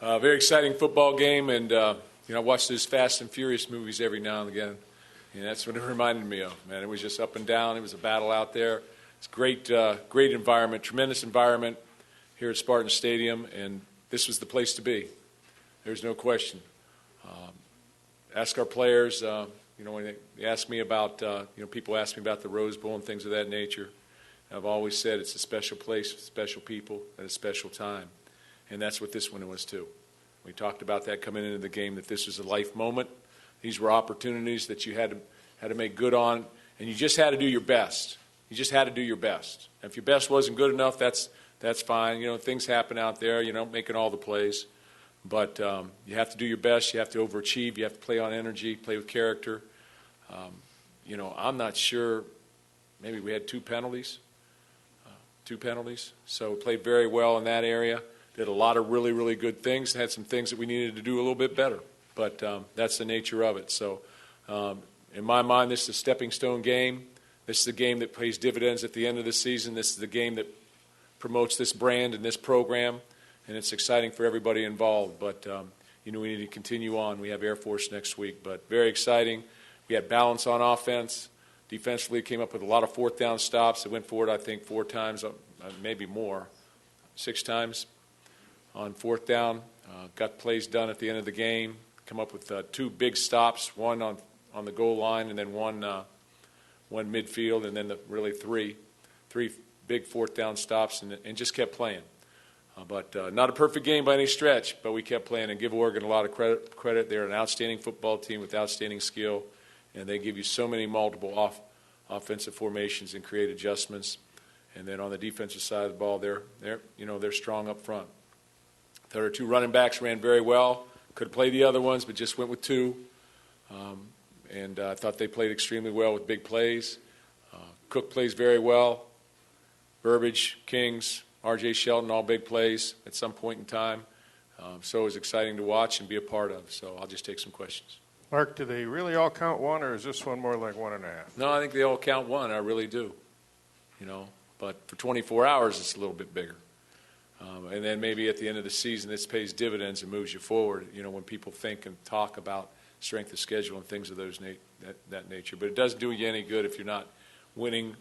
Very exciting football game, and I watch those Fast and Furious movies every now and again, and that's what it reminded me of. Man, it was just up and down. It was a battle out there. It's great, great environment, tremendous environment here at Spartan Stadium, and this was the place to be. There's no question. Ask our players. When they ask me about, people ask me about the Rose Bowl and things of that nature. I've always said it's a special place, special people, at a special time. And that's what this one was too. We talked about that coming into the game, that this was a life moment. These were opportunities that you had to make good on, and you just had to do your best. You just had to do your best. And if your best wasn't good enough, that's fine. Things happen out there. You're not making all the plays. But you have to do your best. You have to overachieve. You have to play on energy, play with character. I'm not sure. Maybe we had two penalties. So we played very well in that area. Did a lot of really, really good things. Had some things that we needed to do a little bit better. But that's the nature of it. So in my mind, this is a stepping stone game. This is the game that pays dividends at the end of the season. This is the game that promotes this brand and this program. And it's exciting for everybody involved. But, we need to continue on. We have Air Force next week. But very exciting. We had balance on offense. Defensively, came up with a lot of fourth down stops. It went forward, I think, 4 times, maybe more, 6 times on fourth down. Got plays done at the end of the game. Come up with 2 big stops, one on the goal line and then one midfield, and then really three big fourth down stops, and just kept playing. But not a perfect game by any stretch, but we kept playing, and give Oregon a lot of credit. They're an outstanding football team with outstanding skill, and they give you so many multiple offensive formations and create adjustments. And then on the defensive side of the ball, they're strong up front. The other 2 running backs ran very well. Could have played the other ones, but just went with 2. And I thought they played extremely well with big plays. Cook plays very well. Burbage, Kings, R.J. Shelton, all big plays at some point in time. So it was exciting to watch and be a part of. So I'll just take some questions. Mark, do they really all count 1, or is this one more like 1.5? No, I think they all count 1. I really do. But for 24 hours, it's a little bit bigger. And then maybe at the end of the season, this pays dividends and moves you forward, when people think and talk about strength of schedule and things of that nature. But it doesn't do you any good if you're not winning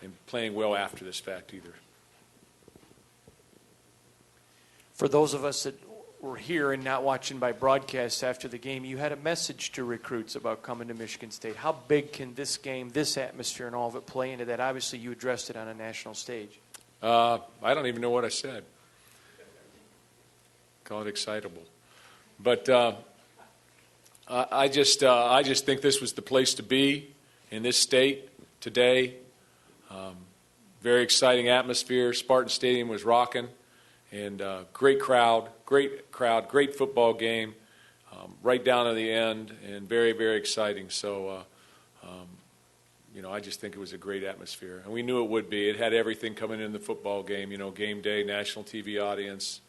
and playing well after this fact either. For those of us that were here and not watching by broadcast after the game, you had a message to recruits about coming to Michigan State. How big can this game, this atmosphere and all of it play into that? Obviously, you addressed it on a national stage. I don't even know what I said. Call it excitable. But I just think this was the place to be in this state today. Very exciting atmosphere. Spartan Stadium was rocking. And great crowd, great football game, right down to the end, and very, very exciting. So, I just think it was a great atmosphere. And we knew it would be. It had everything coming in the football game, game day, national TV audience,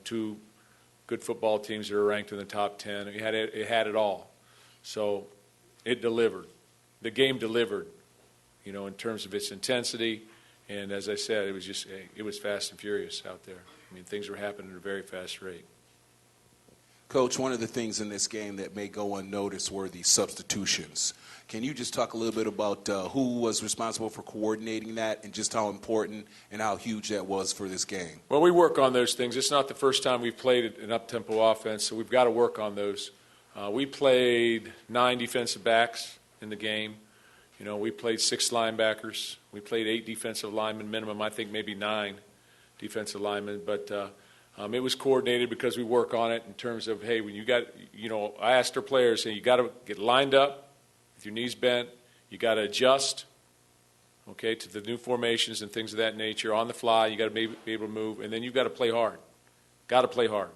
2 good football teams that are ranked in the top 10. It had it all. So it delivered. The game delivered, in terms of its intensity. And as I said, it was fast and furious out there. I mean, things were happening at a very fast rate. Coach, one of the things in this game that may go unnoticed were the substitutions. Can you just talk a little bit about who was responsible for coordinating that and just how important and how huge that was for this game? Well, we work on those things. It's not the first time we've played an up-tempo offense, so we've got to work on those. We played 9 defensive backs in the game. We played 6 linebackers. We played 8 defensive linemen minimum. I think maybe 9 defensive linemen. But it was coordinated because we work on it in terms of, hey, when you got, I asked our players, hey, you got to get lined up with your knees bent. You got to adjust, okay, to the new formations and things of that nature on the fly. You got to be able to move, and then you got to play hard. Got to play hard.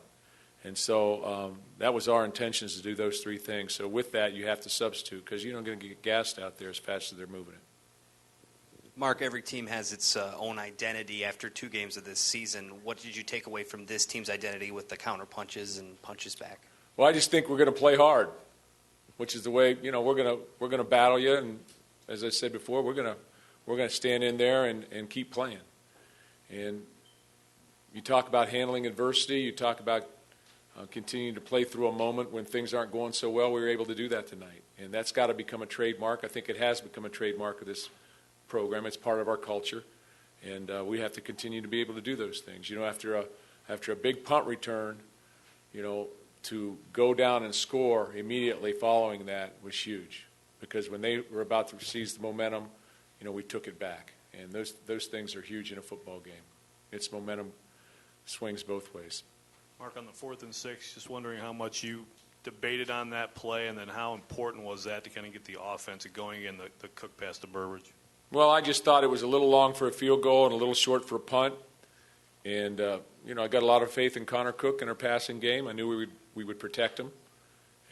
And so that was our intentions, to do those 3 things. So with that, you have to substitute because you're not going to get gassed out there as fast as they're moving it. Mark, every team has its own identity after 2 games of this season. What did you take away from this team's identity with the counter punches and punches back? Well, I just think we're going to play hard, which is the way, we're going to battle you. And as I said before, we're going to stand in there and keep playing. And you talk about handling adversity. You talk about continuing to play through a moment when things aren't going so well. We were able to do that tonight, and that's got to become a trademark. I think it has become a trademark of this program. It's part of our culture, and we have to continue to be able to do those things. After a big punt return, to go down and score immediately following that was huge, because when they were about to seize the momentum, we took it back, and those things are huge in a football game. It's momentum swings both ways. Mark, on the 4th and 6, just wondering how much you debated on that play, and then how important was that to kind of get the offense going in the Cook pass to Burbridge? Well, I just thought it was a little long for a field goal and a little short for a punt. And, I got a lot of faith in Connor Cook in our passing game. I knew we would protect him,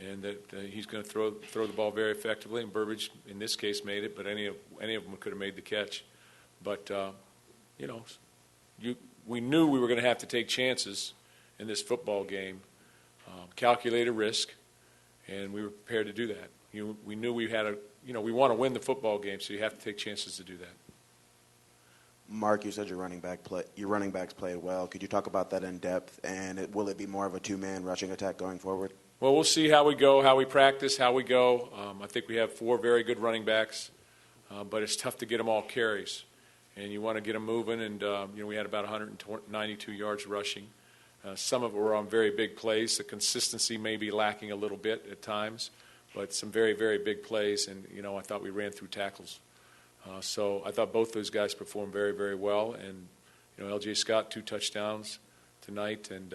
and that he's going to throw the ball very effectively. And Burbridge, in this case, made it, but any of them could have made the catch. But, we knew we were going to have to take chances in this football game, calculate a risk, and we were prepared to do that. We knew we had we want to win the football game, so you have to take chances to do that. Mark, you said your running backs played well. Could you talk about that in depth, and will it be more of a two-man rushing attack going forward? Well, we'll see how we go, how we practice, how we go. I think we have 4 very good running backs, but it's tough to get them all carries, and you want to get them moving. And we had about 192 yards rushing. Some of it were on very big plays. The consistency may be lacking a little bit at times, but some very, very big plays. And, I thought we ran through tackles. So I thought both those guys performed very, very well. And, L.J. Scott, 2 touchdowns tonight. And,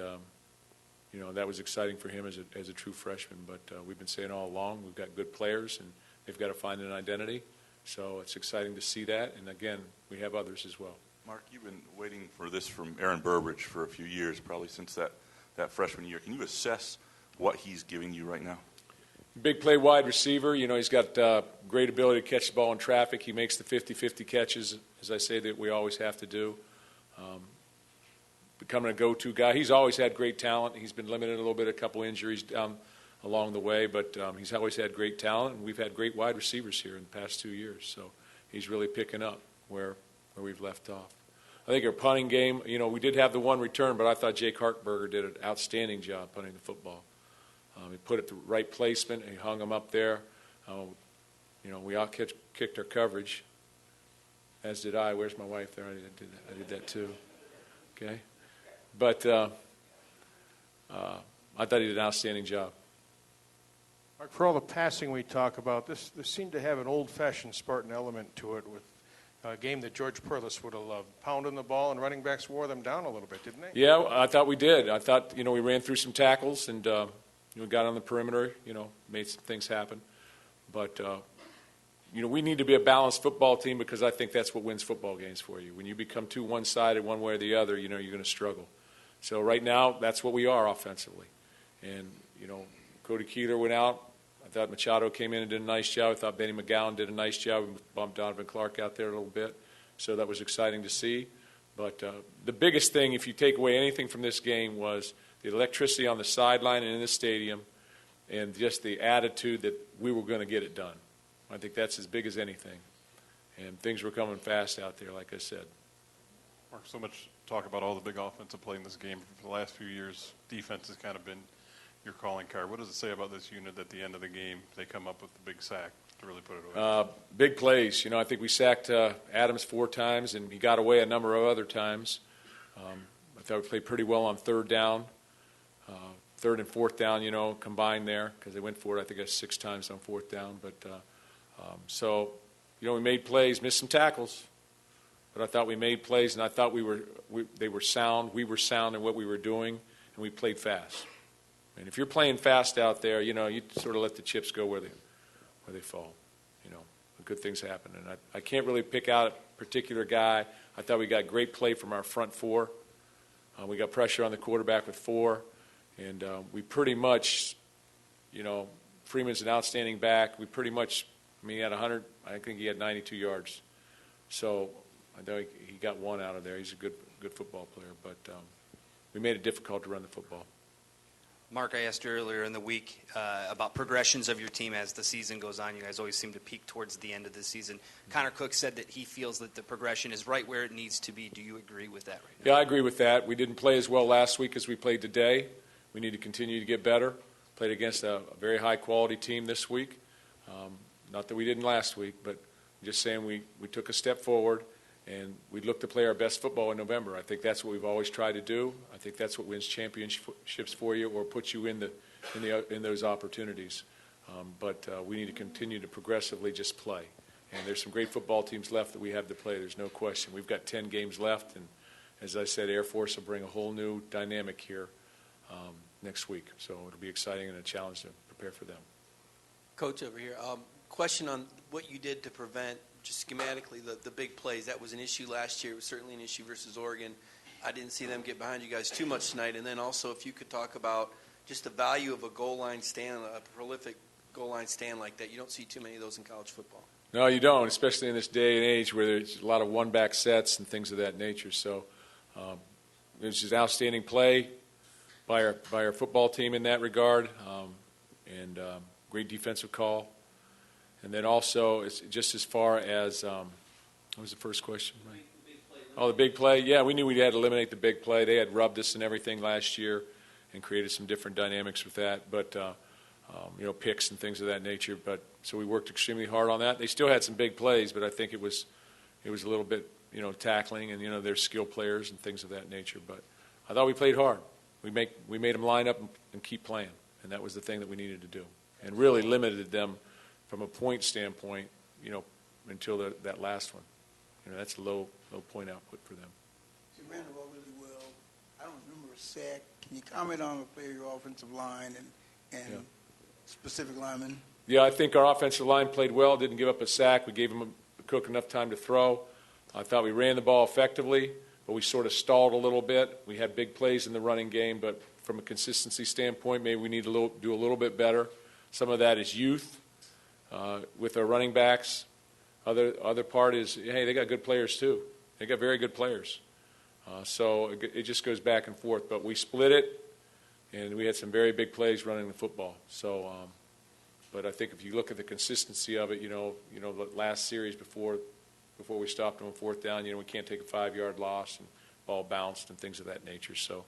that was exciting for him as a true freshman. But we've been saying all along, we've got good players, and they've got to find an identity. So it's exciting to see that. And, again, we have others as well. Mark, you've been waiting for this from Aaron Burbridge for a few years, probably since that freshman year. Can you assess what he's giving you right now? Big play wide receiver. He's got great ability to catch the ball in traffic. He makes the 50-50 catches, as I say, that we always have to do. Becoming a go-to guy. He's always had great talent. He's been limited a little bit, a couple injuries down along the way, but he's always had great talent, and we've had great wide receivers here in the past 2 years. So he's really picking up where we've left off. I think our punting game, we did have the one return, but I thought Jake Hartberger did an outstanding job punting the football. He put it the right placement, and he hung them up there. We all kicked our coverage, as did I. Where's my wife there? I did that too. Okay? But I thought he did an outstanding job. Mark, for all the passing we talk about, this seemed to have an old-fashioned Spartan element to it, with a game that George Perlis would have loved. Pounding the ball, and running backs wore them down a little bit, didn't they? Yeah, I thought we did. I thought, we ran through some tackles, and we got on the perimeter, made some things happen. But, we need to be a balanced football team, because I think that's what wins football games for you. When you become too one-sided one way or the other, you're going to struggle. So right now, that's what we are offensively. And, Cody Keeler went out. I thought Machado came in and did a nice job. I thought Benny McGowan did a nice job. We bumped Donovan Clark out there a little bit. So that was exciting to see. But the biggest thing, if you take away anything from this game, was the electricity on the sideline and in the stadium, and just the attitude that we were going to get it done. I think that's as big as anything. And things were coming fast out there, like I said. Mark, so much talk about all the big offensive play in this game. For the last few years, defense has kind of been your calling card. What does it say about this unit at the end of the game? They come up with the big sack to really put it away. Big plays. I think we sacked Adams 4 times, and he got away a number of other times. I thought we played pretty well on 3rd down. 3rd and 4th down, combined there, because they went for it, I think, 6 times on 4th down. But so, we made plays, missed some tackles, but I thought we made plays, and I thought they were sound. We were sound in what we were doing, and we played fast. And if you're playing fast out there, you sort of let the chips go where they fall. Good things happen. And I can't really pick out a particular guy. I thought we got great play from our front 4. We got pressure on the quarterback with 4. And we pretty much, Freeman's an outstanding back. We pretty much, he had 100, I think he had 92 yards. So I know he got 1 out of there. He's a good football player. But we made it difficult to run the football. Mark, I asked you earlier in the week about progressions of your team as the season goes on. You guys always seem to peak towards the end of the season. Connor Cook said that he feels that the progression is right where it needs to be. Do you agree with that right now? Yeah, I agree with that. We didn't play as well last week as we played today. we need to continue to get better. Played against a very high-quality team this week. Not that we didn't last week, but just saying we took a step forward, and we look to play our best football in November. I think that's what we've always tried to do. I think that's what wins championships for you or puts you in those opportunities. But we need to continue to progressively just play. And there's some great football teams left that we have to play. There's no question. We've got 10 games left, and as I said, Air Force will bring a whole new dynamic here next week. So it'll be exciting and a challenge to prepare for them. Coach over here, question on what you did to prevent, just schematically, the big plays. That was an issue last year. It was certainly an issue versus Oregon. I didn't see them get behind you guys too much tonight. And then also, if you could talk about just the value of a goal line stand, a prolific goal line stand like that. You don't see too many of those in college football. No, you don't, especially in this day and age where there's a lot of one-back sets and things of that nature. So it was just outstanding play by our football team in that regard, and great defensive call. And then also, it's just as far as what was the first question? Oh, the big play. Yeah, we knew we had to eliminate the big play. They had rubbed us and everything last year and created some different dynamics with that. But picks and things of that nature. But so we worked extremely hard on that. They still had some big plays, but I think it was a little bit tackling and they're skill players and things of that nature. But I thought we played hard. We made them line up and keep playing, and that was the thing that we needed to do, and really limited them from a point standpoint, until that last one. That's a low point output for them. You ran the ball really well. I don't remember a sack. Can you comment on a player, your offensive line and specific linemen? Yeah, I think our offensive line played well, didn't give up a sack. We gave him Cook enough time to throw. I thought we ran the ball effectively, but we sort of stalled a little bit. We had big plays in the running game, but from a consistency standpoint, maybe we need to do a little bit better. Some of that is youth with our running backs. Other part is, hey, they got good players too. They got very good players. So it just goes back and forth. But we split it, and we had some very big plays running the football. So, but I think if you look at the consistency of it, the last series before we stopped them on fourth down, we can't take a 5-yard loss and ball bounced and things of that nature. So,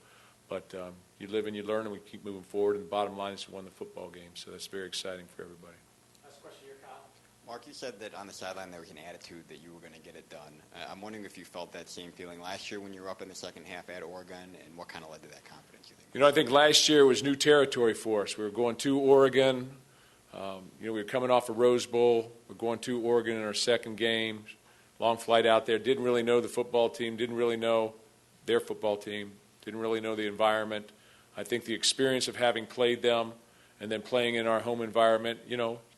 but you live and you learn, and we keep moving forward. And the bottom line is we won the football game. So that's very exciting for everybody. Last question here, Kyle. Mark, you said that on the sideline there was an attitude that you were going to get it done. I'm wondering if you felt that same feeling last year when you were up in the second half at Oregon, and what kind of led to that confidence, you think? I think last year was new territory for us. We were going to Oregon. We were coming off a Rose Bowl. We're going to Oregon in our second game. Long flight out there. Didn't really know the football team. Didn't really know their football team. Didn't really know the environment. I think the experience of having played them and then playing in our home environment,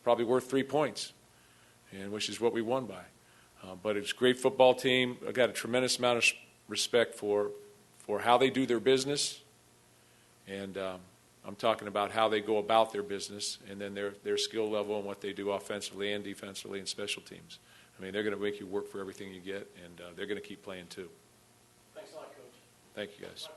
probably worth 3 points, and which is what we won by. But it's a great football team. I got a tremendous amount of respect for how they do their business, and I'm talking about how they go about their business, and then their skill level and what they do offensively and defensively and special teams. I mean, they're going to make you work for everything you get, and they're going to keep playing too. Thanks a lot, Coach. Thank you, guys.